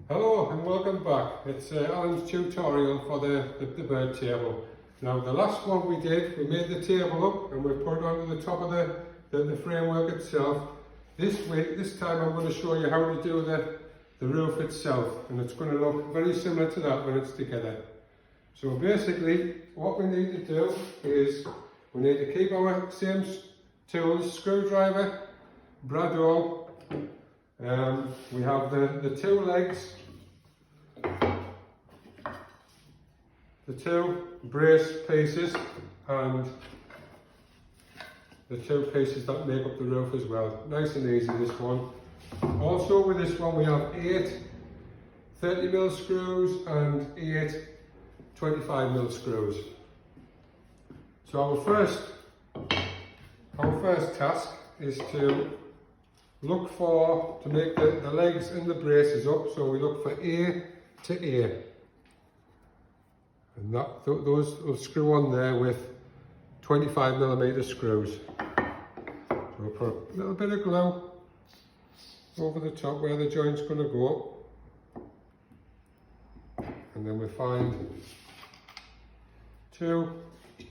Hello and welcome back. It's Alan's tutorial for the bird table. Now the last one we did, we made the table up and we put it onto the top of the framework itself. This time I'm going to show you how to do the roof itself, and it's going to look very similar to that when it's together. So basically what we need to do is we need to keep our same tools: screwdriver, bradawl. We have the two legs, the two brace pieces, and the two pieces that make up the roof as well. Nice and easy, this one. Also with this one we have 8 30mm screws and 8 25mm screws. So our first task is to look to make the legs and the braces up. So we look for A to A, and those will screw on there with 25mm screws. So we'll put a little bit of glue over the top where the joint's going to go, and then we find 2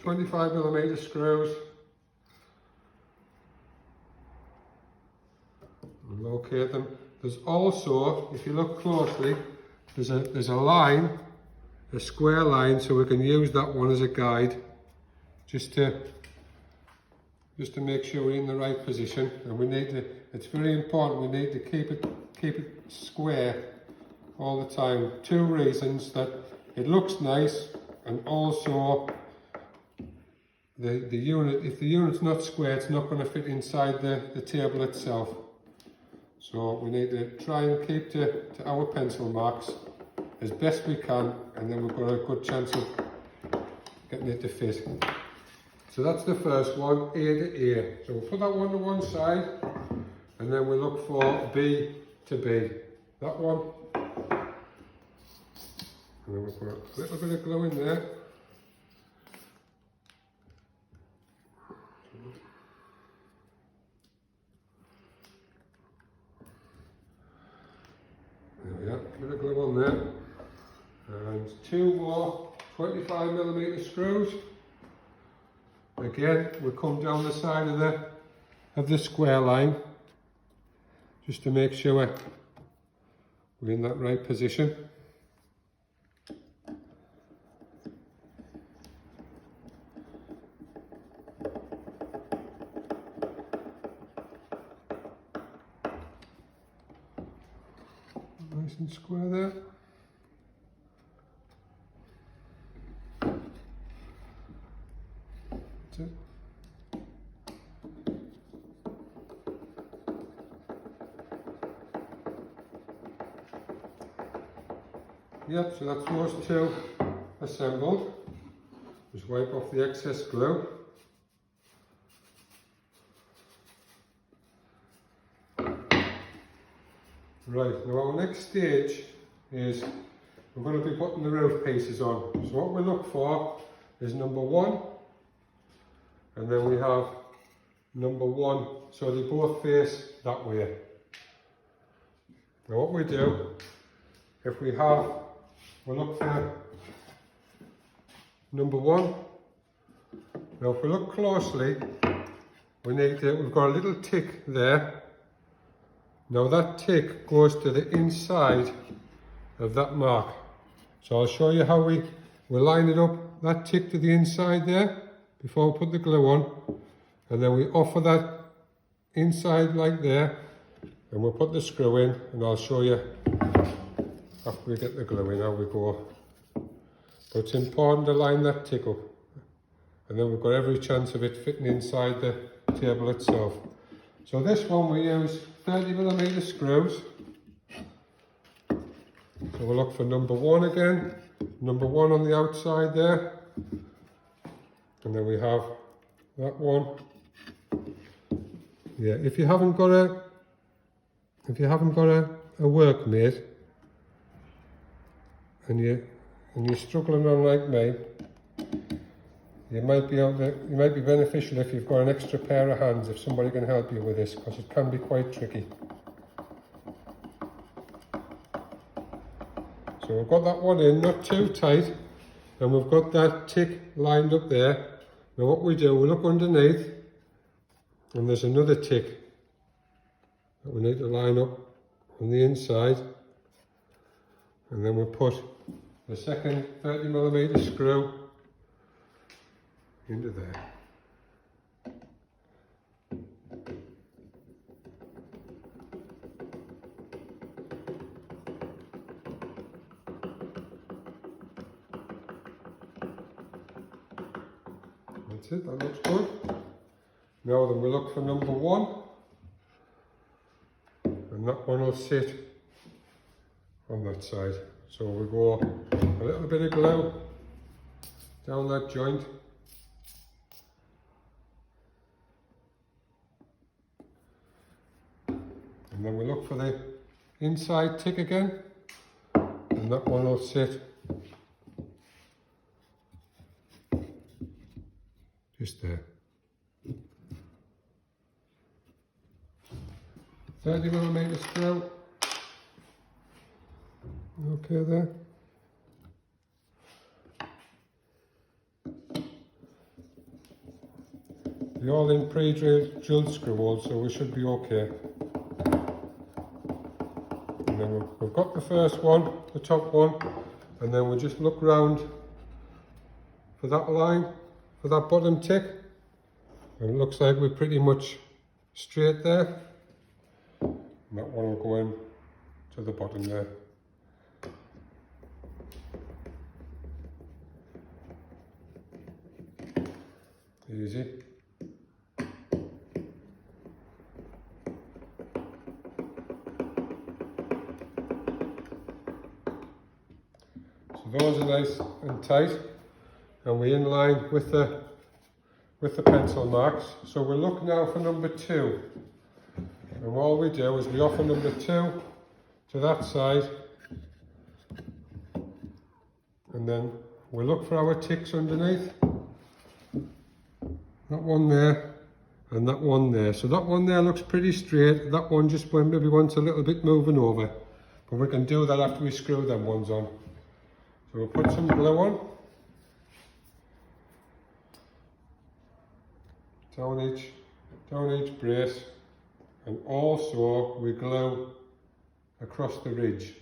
25mm screws. Locate them. There's also, if you look closely, there's a line, a square line, so we can use that one as a guide, just to make sure we're in the right position. And we need to, it's very important, we need to keep it square all the time. 2 reasons: that it looks nice, and also the unit, if the unit's not square, it's not going to fit inside the table itself. So we need to try and keep to our pencil marks as best we can, and then we've got a good chance of getting it to fit. So that's the first one, A to A. So we'll put that one to one side, and then we look for B to B. That one. And then we'll put a little bit of glue in there. There we are, a bit of glue on there. And 2 more 25mm screws. Again, we come down the side of the square line, just to make sure we're in that right position. Nice and square there. That's it. Yep, so that's those 2 assembled. Just wipe off the excess glue. Right, now our next stage is we're going to be putting the roof pieces on. So what we look for is number 1, and then we have number 1, so they both face that way. Now what we do, if we look for number 1. Now if we look closely, we've got a little tick there. Now that tick goes to the inside of that mark. So I'll show you how we line it up, that tick to the inside there, before we put the glue on. And then we offer that inside like there, and we'll put the screw in, and I'll show you after we get the glue in how we go. But it's important to line that tick up, and then we've got every chance of it fitting inside the table itself. So this one we use 30mm screws. So we'll look for number 1 again, number 1 on the outside there, and then we have that one. Yeah, if you haven't got a workmate and you're struggling on like me, it might be beneficial if you've got an extra pair of hands, if somebody can help you with this, because it can be quite tricky. So we've got that one in, not too tight, and we've got that tick lined up there. Now what we do, we look underneath, and there's another tick that we need to line up on the inside, and then we put the second 30mm screw into there. That's it, that looks good. Now then we look for number 1, and that one will sit on that side. So we go a little bit of glue down that joint. And then we look for the inside tick again, and that one will sit just there. 30mm screw. Okay there. The all-in pre-drilled screw hole, so we should be okay. And then we've got the first one, the top one, and then we'll just look round for that line, for that bottom tick. And it looks like we're pretty much straight there. And that one will go in to the bottom there. Easy. So those are nice and tight, and we're in line with the pencil marks. So we'll look now for number 2. And all we do is we offer number 2 to that side, and then we look for our ticks underneath. That one there, and that one there. So that one there looks pretty straight. That one just maybe wants a little bit moving over. But we can do that after we screw them ones on. So we'll put some glue on. Down each brace. And also we glue across the ridge,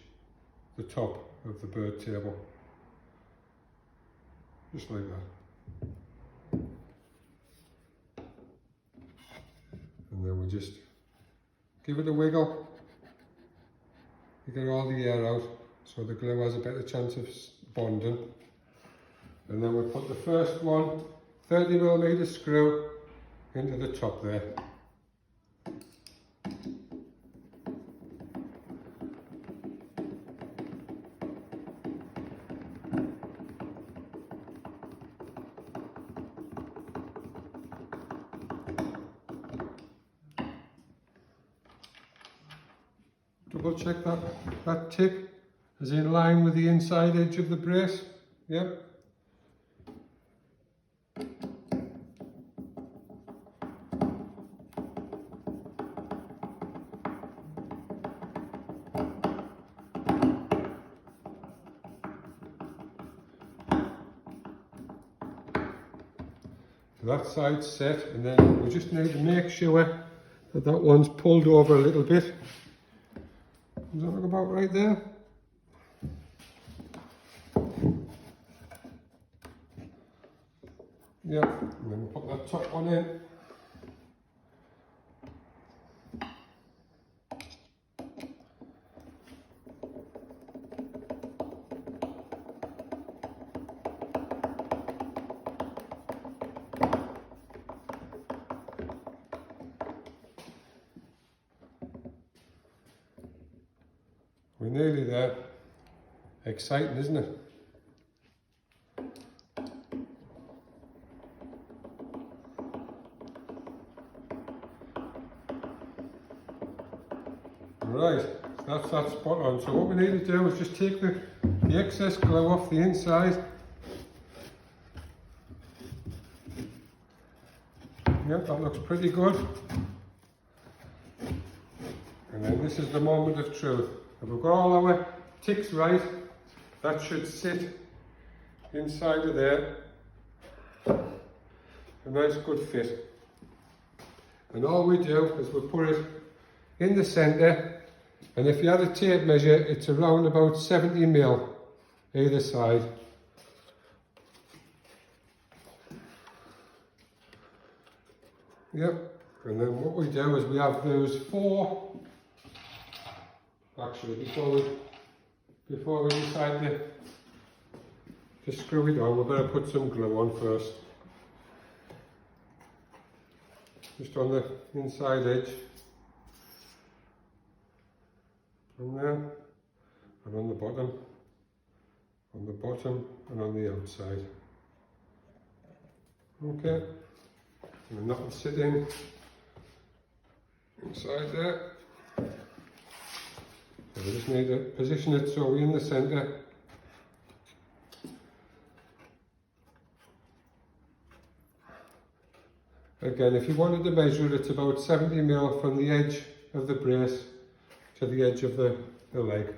the top of the bird table. Just like that. And then we just give it a wiggle to get all the air out, so the glue has a better chance of bonding. And then we put the first one, 30mm screw, into the top there. Double check that tick is in line with the inside edge of the brace. Yep. So that side's set, and then we just need to make sure that that one's pulled over a little bit. Does that look about right there? Yeah, and then we'll put that top one in. We're nearly there. Exciting, isn't it? Right, that's that spot on. So what we need to do is just take the excess glue off the inside. Yep, that looks pretty good. And then this is the moment of truth. If we've got all our ticks right, that should sit inside of there. A nice good fit. And all we do is we put it in the centre, and if you had a tape measure, it's around about 70 mil either side. Yep, and then what we do is we have those 4, actually before we decide to screw it on, we're going to put some glue on first. Just on the inside edge. On there, and on the bottom, and on the outside. Okay, and that will sit inside there. So we just need to position it so we're in the centre. Again, if you wanted to measure it, it's about 70 mil from the edge of the brace to the edge of the leg.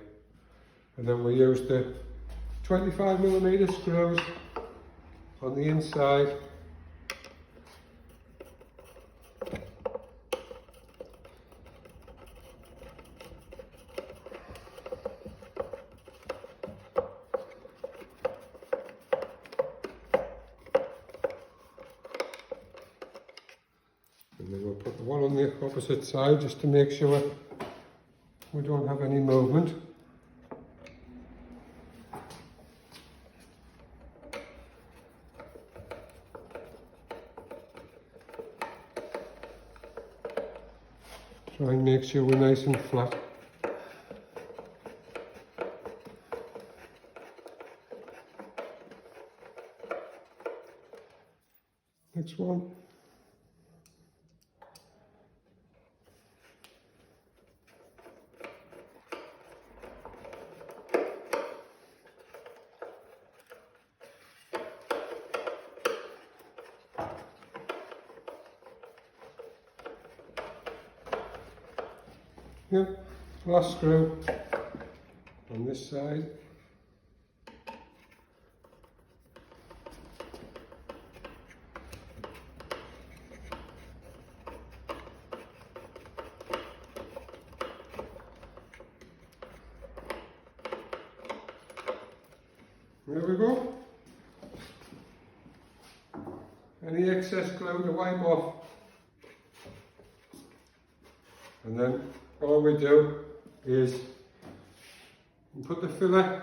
And then we use the 25mm screws on the inside. And then we'll put the one on the opposite side just to make sure we don't have any movement. Try and make sure we're nice and flat. Next one. Yeah, last screw on this side. There we go. Any excess glue to wipe off. And then all we do is put the filler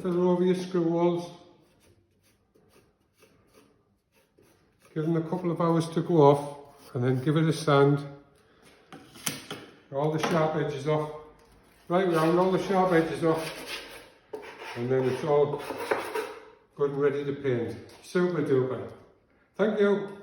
over your screw holes, give them a couple of hours to go off, and then give it a sand, all the sharp edges off, right round all the sharp edges off, and then it's all good and ready to paint. Super duper. Thank you.